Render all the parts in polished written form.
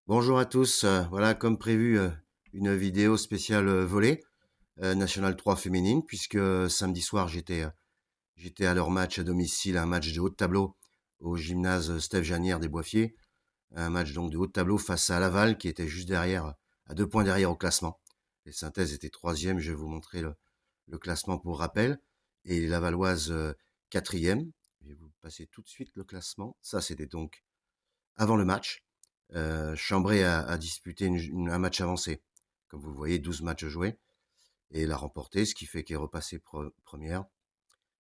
Bonjour à tous, voilà comme prévu une vidéo spéciale volley National 3 féminine puisque samedi soir j'étais à leur match à domicile, un match de haut de tableau au gymnase Steph Janière des Boissiers, un match donc de haut de tableau face à Laval qui était juste derrière, à 2 points derrière au classement. Les Synthèses étaient troisième, je vais vous montrer le classement pour rappel, et les Lavalloises quatrième. Je vais vous passer tout de suite le classement. Ça c'était donc avant le match. Chambray a disputé un match avancé. Comme vous le voyez, 12 matchs joués. Et l'a remporté, ce qui fait qu'elle est repassée première.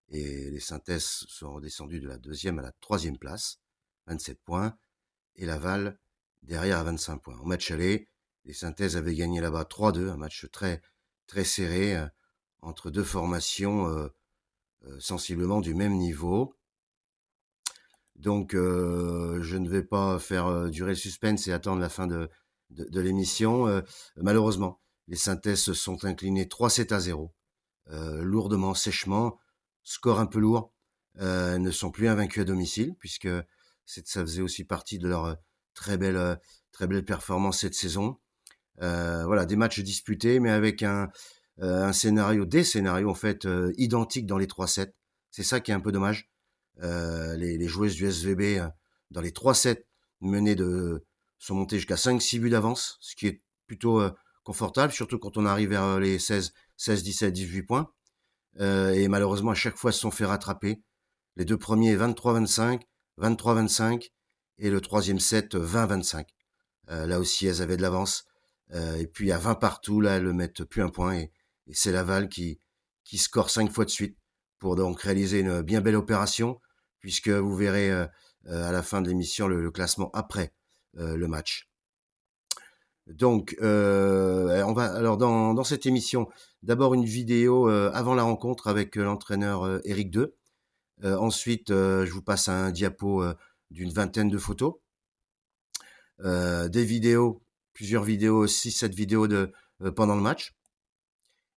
Et les Synthèses sont redescendus de la deuxième à la troisième place, 27 points. Et Laval, derrière, à 25 points. Au match aller, les Synthèses avaient gagné là-bas 3-2, un match très, très serré, entre deux formations sensiblement du même niveau. Donc, je ne vais pas faire durer le suspense et attendre la fin de l'émission. Malheureusement, les Synthèses se sont inclinés 3-7-0, lourdement, sèchement, score un peu lourd. Ne sont plus invaincus à domicile, puisque ça faisait aussi partie de leur très belle performance cette saison. Voilà, des matchs disputés, mais avec des scénarios en fait identiques dans les 3 sets. C'est ça qui est un peu dommage. Les joueuses du SVB, dans les 3 sets, sont montées jusqu'à 5-6 buts d'avance, ce qui est plutôt confortable, surtout quand on arrive vers les 17, 18 points. Et malheureusement, à chaque fois, se sont fait rattraper. Les deux premiers, 23-25, 23-25, et le troisième set, 20-25. Là aussi, elles avaient de l'avance. Et puis, à 20 partout, là, elles ne mettent plus un point. Et c'est Laval qui score 5 fois de suite pour donc réaliser une bien belle opération, puisque vous verrez à la fin de l'émission le classement après le match. Donc, on va alors dans cette émission, d'abord une vidéo avant la rencontre avec l'entraîneur Éric Deux. Ensuite, je vous passe un diapo d'une vingtaine de photos. Des vidéos, plusieurs vidéos, 6-7 vidéos pendant le match.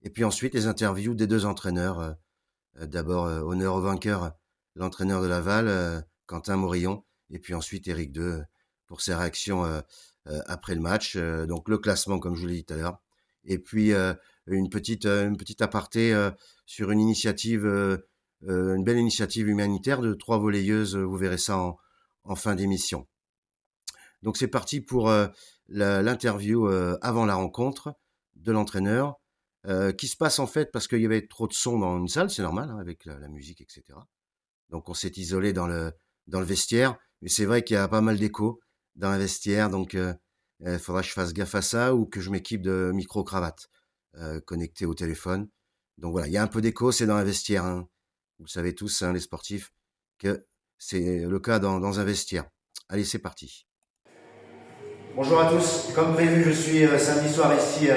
Et puis ensuite, les interviews des deux entraîneurs. D'abord, honneur au vainqueur, l'entraîneur de Laval, Quentin Morillon, et puis ensuite Éric Deux pour ses réactions après le match. Donc le classement, comme je vous l'ai dit tout à l'heure. Et puis une petite aparté sur une initiative, une belle initiative humanitaire de 3 volleyeuses. Vous verrez ça en fin d'émission. Donc c'est parti pour l'interview avant la rencontre de l'entraîneur, qui se passe en fait parce qu'il y avait trop de son dans une salle, c'est normal, hein, avec la musique, etc. Donc on s'est isolé dans le vestiaire, mais c'est vrai qu'il y a pas mal d'écho dans le vestiaire, donc il faudra que je fasse gaffe à ça ou que je m'équipe de micro-cravate connecté au téléphone. Donc voilà, il y a un peu d'écho, c'est dans un vestiaire. Hein. Vous le savez tous, hein, les sportifs, que c'est le cas dans un vestiaire. Allez, c'est parti. Bonjour à tous. Comme prévu, je suis samedi soir ici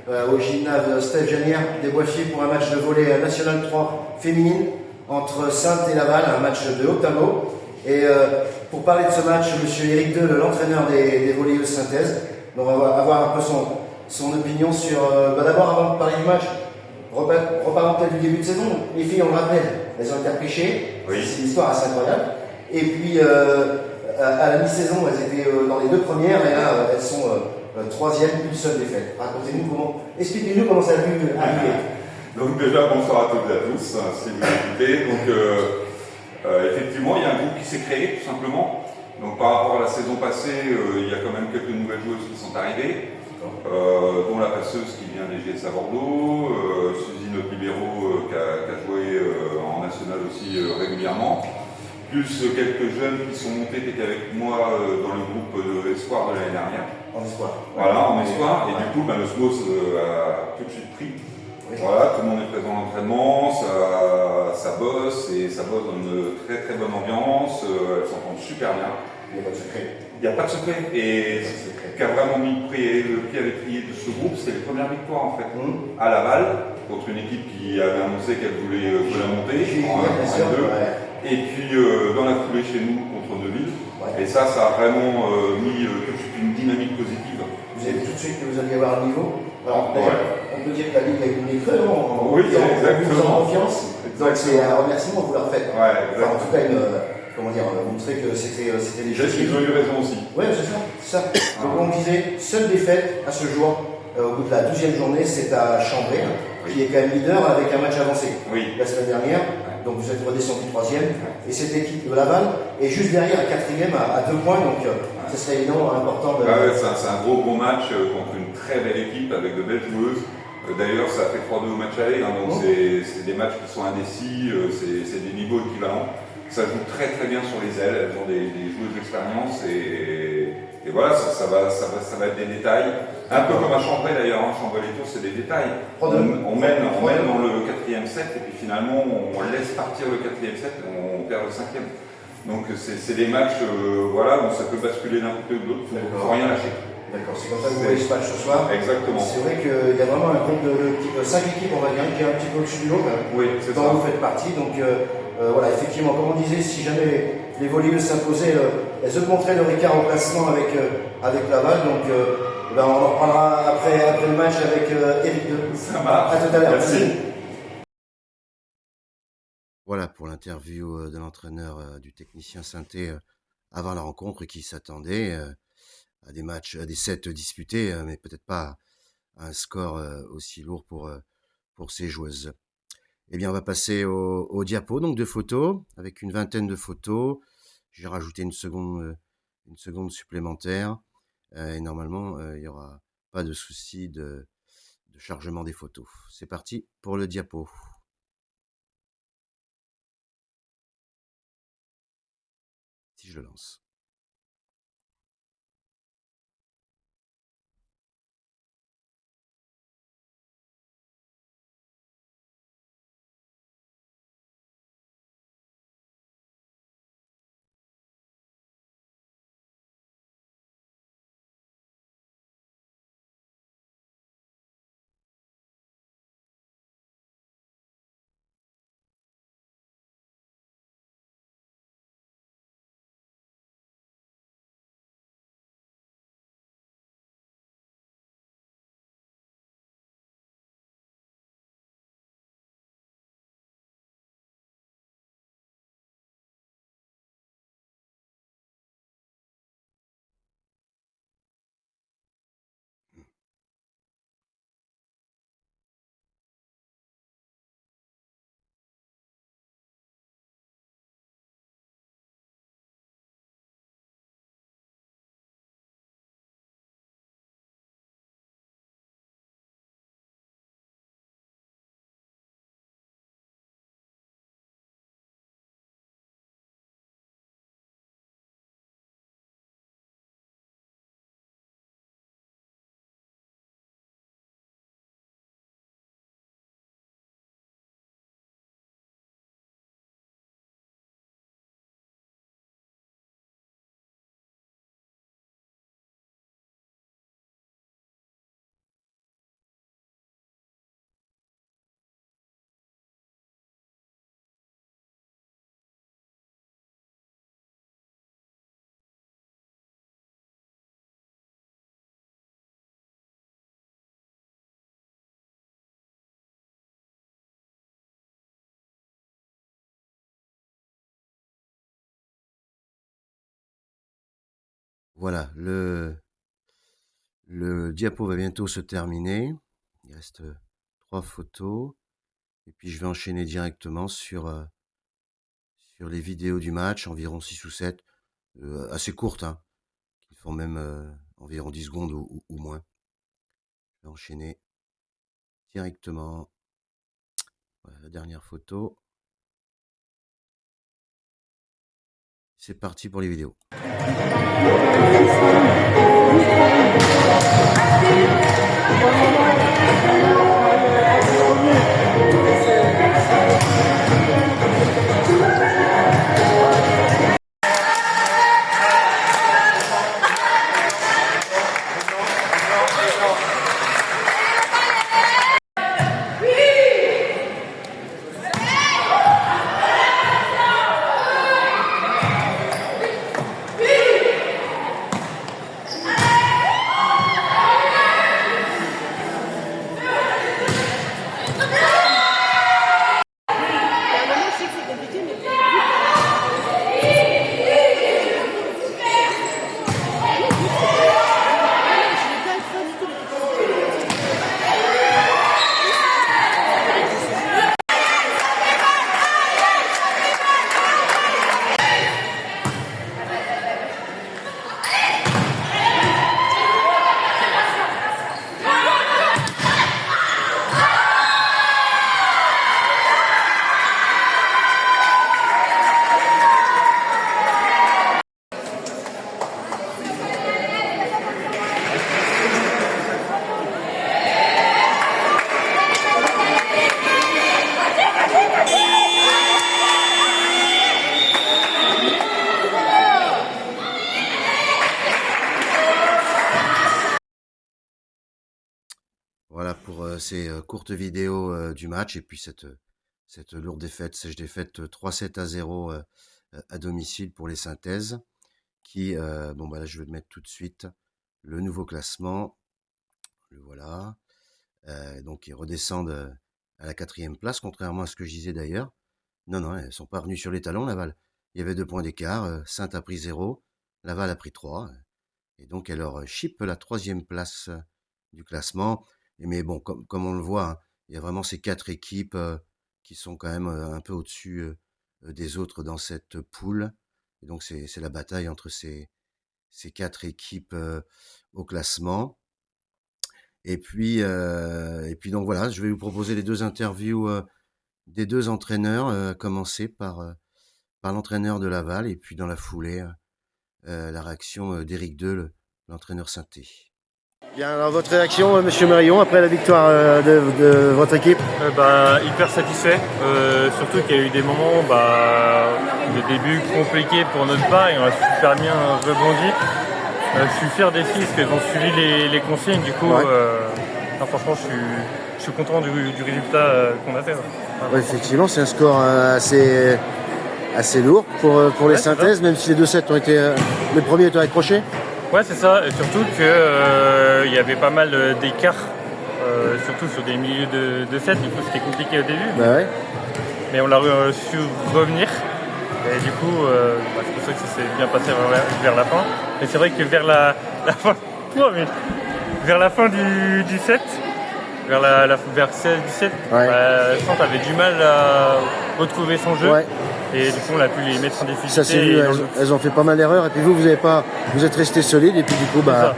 au gymnase Steph Janière des Boissiers pour un match de volley National 3 féminine entre Saintes et Laval, un match de haut tableau. Et pour parler de ce match, M. Éric Deux, l'entraîneur des volleyeuses synthèses, on va avoir un peu son opinion sur... d'abord, avant de parler du match, reparlons peut-être du début de saison. Les filles, on le rappelle, elles ont été repêchées. Oui. C'est une histoire assez incroyable. Et puis... à la mi-saison, elles étaient dans les 2 premières et là, elles sont troisième, une seule défaite. Expliquez-nous comment ça a pu arriver. Donc déjà, bonsoir à toutes et à tous, si vous écoutez. Donc effectivement, il y a un groupe qui s'est créé, tout simplement. Donc par rapport à la saison passée, il y a quand même quelques nouvelles joueuses qui sont arrivées, dont la passeuse qui vient des GS à Bordeaux, Suzy, notre libéraux, qui a joué en national aussi régulièrement. Plus quelques jeunes qui sont montés, qui étaient avec moi dans le groupe de Espoir de l'année dernière. En espoir. Voilà, en espoir. Et du coup, l'osmose a tout de suite pris. Oui. Voilà, tout le monde est présent à l'entraînement, ça bosse, et ça bosse dans une très très bonne ambiance. Elles s'entendent super bien. Il n'y a pas de secret. Il n'y a pas de secret. Et ce qui a vraiment mis le pied à l'étrier de ce groupe, c'était les premières victoires en fait. À Laval, contre une équipe qui avait annoncé qu'elle voulait la monter en 1-2. Et puis dans la foulée chez nous contre Neuville. Ouais. Et ça a vraiment mis tout de suite une dynamique positive. Vous avez tout de suite que vous alliez avoir un niveau. Alors, on peut dire que la Ligue a une creux, non? Oui, exactement. En confiance. Donc c'est un remerciement que vous leur faites. Ouais, enfin, en tout cas, montrer que c'était les choses. Ils ont eu raison aussi. Oui, c'est ça. Ça. Donc on disait, seule défaite à ce jour, au bout de la 12e journée, c'est à Chambray, qui est quand même leader avec un match avancé. La semaine dernière, donc vous êtes redescendu 3e, et cette équipe de Laval est juste derrière à 4e à 2 points, donc ce serait évidemment important de... c'est un gros match contre une très belle équipe avec de belles joueuses. D'ailleurs, ça a fait 3-2 au match aller, hein, donc c'est des matchs qui sont indécis, c'est des niveaux équivalents. Ça joue très très bien sur les ailes, elles ont des joueuses d'expérience et voilà, ça va être des détails. Un peu comme à Chambray d'ailleurs, hein. Chambray les tours c'est des détails. On mène dans le 4e set et puis finalement on laisse partir le 4e set et on perd le 5e. Donc c'est des matchs voilà, où ça peut basculer d'un côté ou de l'autre, il ne faut rien lâcher. D'accord, c'est comme ça que vous voyez ce match ce soir. Exactement. C'est vrai qu'il y a vraiment un groupe de 5 équipes, on va dire, qui est un petit peu au-dessus du lot. Oui, c'est ça. Dont vous faites partie. Donc voilà, effectivement, comme on disait, si jamais les volleyeuses s'imposaient, elles se montraient leur écart en classement avec Laval. Donc on en reprendra après le match avec Eric De. Ça marche. À tout à l'heure. Merci. Voilà pour l'interview de l'entraîneur du technicien Sainté avant la rencontre qui s'attendait à des matchs, à des sets disputés, mais peut-être pas à un score aussi lourd pour ces joueuses. Eh bien, on va passer au diapo, donc de photos, avec une vingtaine de photos. J'ai rajouté une seconde supplémentaire. Et normalement, il n'y aura pas de souci de chargement des photos. C'est parti pour le diapo. Si je le lance. Voilà, le diapo va bientôt se terminer. Il reste 3 photos. Et puis je vais enchaîner directement sur les vidéos du match, environ 6 ou 7, assez courtes, hein, qui font même environ 10 secondes ou moins. Je vais enchaîner directement. Voilà, la dernière photo. C'est parti pour les vidéos. Voilà pour ces courtes vidéos du match et puis cette lourde défaite, sèche défaite 3-7-0 à domicile pour les Synthèses qui, bon bah là je vais mettre tout de suite le nouveau classement, le voilà, donc ils redescendent à la 4e place, contrairement à ce que je disais d'ailleurs. Non, non, elles ne sont pas revenues sur les talons, Laval. Il y avait 2 points d'écart, Saintes a pris 0, Laval a pris 3, et donc elle leur chippe la 3e place du classement. Mais bon, comme on le voit, hein, il y a vraiment ces 4 équipes qui sont quand même un peu au-dessus des autres dans cette poule. Et donc c'est la bataille entre ces 4 équipes au classement. Et puis donc voilà, je vais vous proposer les 2 interviews des 2 entraîneurs, à commencer par l'entraîneur de Laval et puis dans la foulée, la réaction d'Éric Deux, l'entraîneur synthé. Bien, alors votre réaction, Monsieur Merillon, après la victoire de votre équipe? Hyper satisfait, surtout qu'il y a eu des moments de début compliqués pour notre part et on a super bien rebondi. Je suis fier des filles parce qu'elles ont suivi les consignes, du coup, franchement je suis content du résultat qu'on a fait. Ouais, effectivement, c'est un score assez lourd pour les Synthèses, même si les 2-7 ont été les premiers étaient accrochés. Ouais, c'est ça, et surtout qu'il y avait pas mal d'écart, surtout sur des milieux de set, du coup c'était compliqué au début. Bah ouais. Mais on a su revenir, et du coup, c'est pour ça que ça s'est bien passé vers la fin. Et c'est vrai que vers la fin, vers la fin du set, vers 16-17, Saintes avait du mal à retrouver son jeu. Ouais. Et du coup, on a pu les mettre en difficulté. Ça s'est vu, elles ont fait pas mal d'erreurs. Et puis vous êtes resté solide. Et puis du coup, voilà.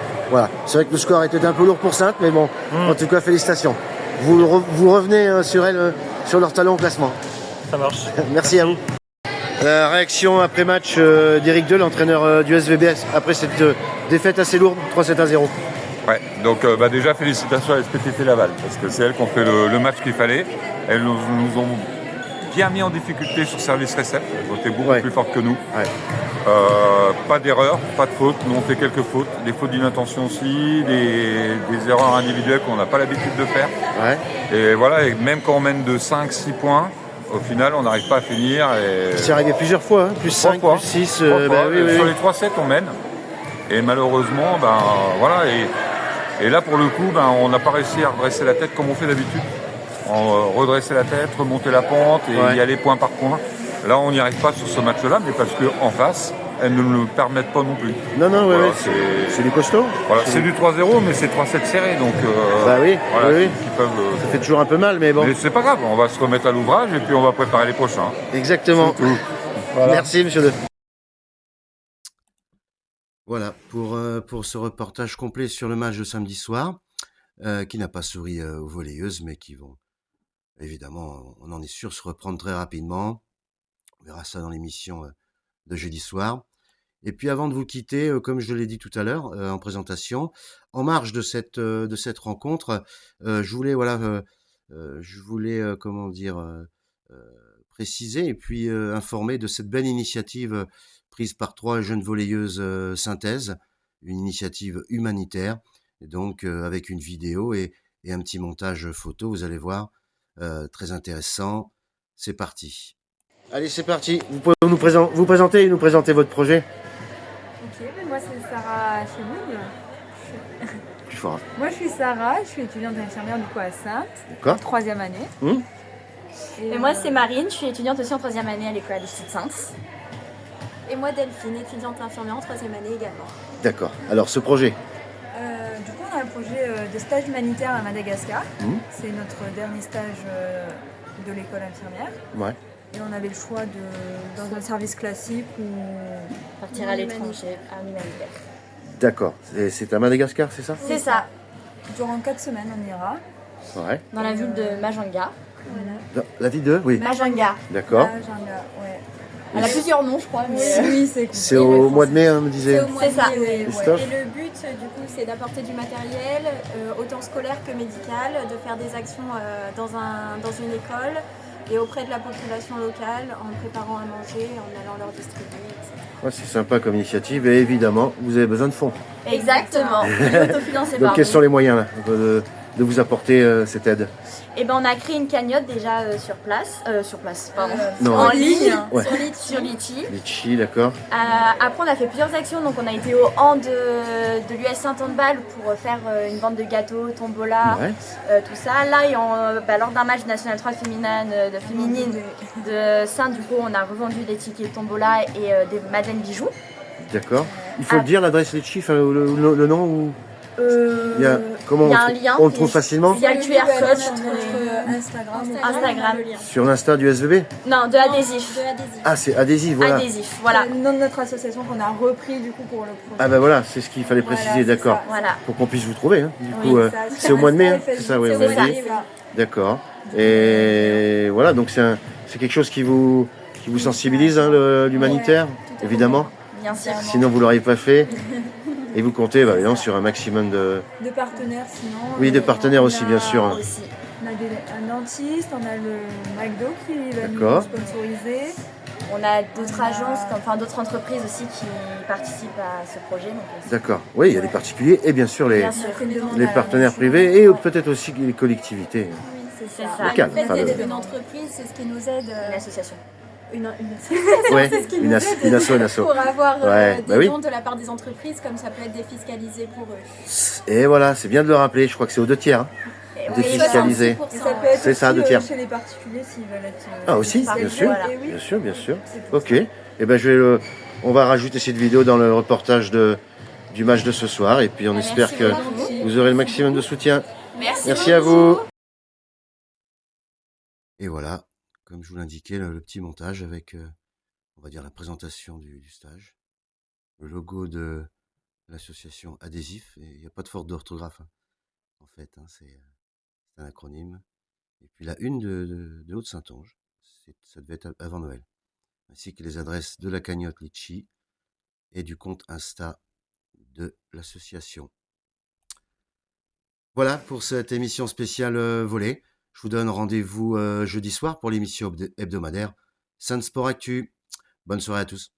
C'est vrai que le score était un peu lourd pour Saintes, mais bon, en tout cas, félicitations. Vous revenez sur elles, sur leur talent au classement. Ça marche. Merci à vous. La réaction après match d'Éric Deux, l'entraîneur du SVBS, après cette défaite assez lourde, 3-7-0. Ouais, donc déjà félicitations à SPTT Laval, parce que c'est elles qui ont fait le match qu'il fallait. Elles nous ont bien mis en difficulté sur service récept, elles ont été beaucoup plus fortes que nous. Ouais. Pas d'erreur, pas de faute, nous on fait quelques fautes, des fautes d'inattention aussi, des erreurs individuelles qu'on n'a pas l'habitude de faire. Ouais. Et voilà, et même quand on mène de 5-6 points, au final on n'arrive pas à finir. C'est arrivé plusieurs fois, hein, plus 5, plus 6. Sur les 3-7 on mène, et malheureusement, voilà, et là pour le coup, on n'a pas réussi à redresser la tête comme on fait d'habitude. Redresser la tête, remonter la pente et y aller point par point. Là, on n'y arrive pas sur ce match-là, mais parce qu'en face, elles ne le permettent pas non plus. Non, voilà, c'est du costaud. Voilà, c'est du 3-0, mais c'est 3-7 serré, donc voilà, oui. Ça fait toujours un peu mal, mais bon. Mais c'est pas grave, on va se remettre à l'ouvrage et puis on va préparer les prochains. Exactement. Voilà. Merci, monsieur De. Voilà, pour ce reportage complet sur le match de samedi soir, qui n'a pas souri aux volleyeuses, mais qui vont, évidemment, on en est sûr, se reprendre très rapidement. On verra ça dans l'émission de jeudi soir. Et puis avant de vous quitter, comme je l'ai dit tout à l'heure en présentation, en marge de cette rencontre, je voulais préciser et puis informer de cette belle initiative prise par 3 jeunes volleyeuses synthèses, une initiative humanitaire, et donc avec une vidéo et un petit montage photo, vous allez voir, très intéressant. C'est parti. Allez, c'est parti. Vous pouvez vous présenter et nous présenter votre projet. Ok, moi c'est Sarah Chemoun. Plus fort. Moi je suis Sarah, je suis étudiante infirmière du coup à Saintes, en 3e année. Et moi c'est Marine, je suis étudiante aussi en 3e année à l'école de Saintes. Et moi Delphine, étudiante infirmière en 3e année également. D'accord. Alors ce projet. Du coup on a un projet de stage humanitaire à Madagascar. C'est notre dernier stage de l'école infirmière. Ouais. Et on avait le choix dans un service classique ou partir à l'étranger, à l'humanitaire. D'accord. C'est à Madagascar, c'est ça? C'est ça. Durant 4 semaines, on ira. Ouais. Dans la ville de Majanga. Dans la ville de? Oui. Majanga. D'accord. Majanga, ouais. Elle a plusieurs noms, je crois. Mais oui, c'est au mois de mai, on me disait. C'est au mois de ça. mai, oui. Et le but, du coup, c'est d'apporter du matériel, autant scolaire que médical, de faire des actions dans une école et auprès de la population locale, en préparant à manger, en allant leur distribuer, etc. Ouais, c'est sympa comme initiative et évidemment, vous avez besoin de fonds. Exactement. Autofinancé par Donc quels sont les moyens là de vous apporter cette aide? Et ben on a créé une cagnotte déjà sur place, pardon, Non. en ligne, Ouais. sur Litchi. Litchi, d'accord. Après on a fait plusieurs actions, donc on a été au hand de l'US Saint-Handball pour faire une vente de gâteaux, tombola, tout ça. Là, et lors d'un match National 3 féminine de Saint, du coup on a revendu des tickets tombola et des madeleines bijoux. D'accord. Il faut le dire, l'adresse Litchi, enfin, le nom ou... Il y a un lien. On le trouve facilement? Il y a le QR code sur Instagram. Sur l'Insta du SVB? Non, de Adhésif. Ah, c'est Adhésif, voilà. Adhésif, voilà. C'est le nom de notre association qu'on a repris du coup pour le projet. Ah ben voilà, c'est ce qu'il fallait préciser, d'accord. Voilà. Pour qu'on puisse vous trouver, hein. Du coup, ça, c'est au mois de mai, hein, c'est c'est ça, oui, on c'est m'a ça. dit. D'accord. Et voilà, donc c'est quelque chose qui vous sensibilise, hein, l'humanitaire, évidemment. Bien sûr. Sinon, vous l'auriez pas fait. Et vous comptez évidemment, sur un maximum de partenaires sinon. Oui, de partenaires aussi, bien sûr. Aussi. On a un dentiste, on a le McDo qui va nous D'accord. sponsoriser. On a d'autres agences, d'autres entreprises aussi qui participent à ce projet. D'accord. Oui, il y a les particuliers et bien sûr les partenaires privés et peut-être aussi les collectivités. Oui, c'est ça. ça. Locales, Le enfin, fait d'être une entreprise, c'est ce qui nous aide. Une association. Une Ouais, c'est ce qui une nous asso, aide une asso. pour avoir Ouais, des oui. dons de la part des entreprises, comme ça peut être défiscalisé pour eux. Et voilà, c'est bien de le rappeler. Je crois que c'est aux 2 tiers. Défiscalisé. Et ça peut être C'est ça, aussi, 2 tiers. chez les particuliers s'ils veulent être. Ah aussi, bien sûr, voilà. Et oui. bien sûr, bien sûr. C'est pour Ok. ça. Et ben on va rajouter cette vidéo dans le reportage du match de ce soir et puis on espère que vous aurez le maximum de soutien. Merci à vous. Et voilà, comme je vous l'indiquais, le petit montage avec, on va dire, la présentation du stage, le logo de l'association Adhésif, et il n'y a pas de faute d'orthographe, hein, en fait, hein, c'est un acronyme. Et puis la une de Haute-Saintonge, ça devait être avant Noël, ainsi que les adresses de la cagnotte Litchi et du compte Insta de l'association. Voilà pour cette émission spéciale volée. Je vous donne rendez-vous jeudi soir pour l'émission hebdomadaire Sun Sport Actu. Bonne soirée à tous.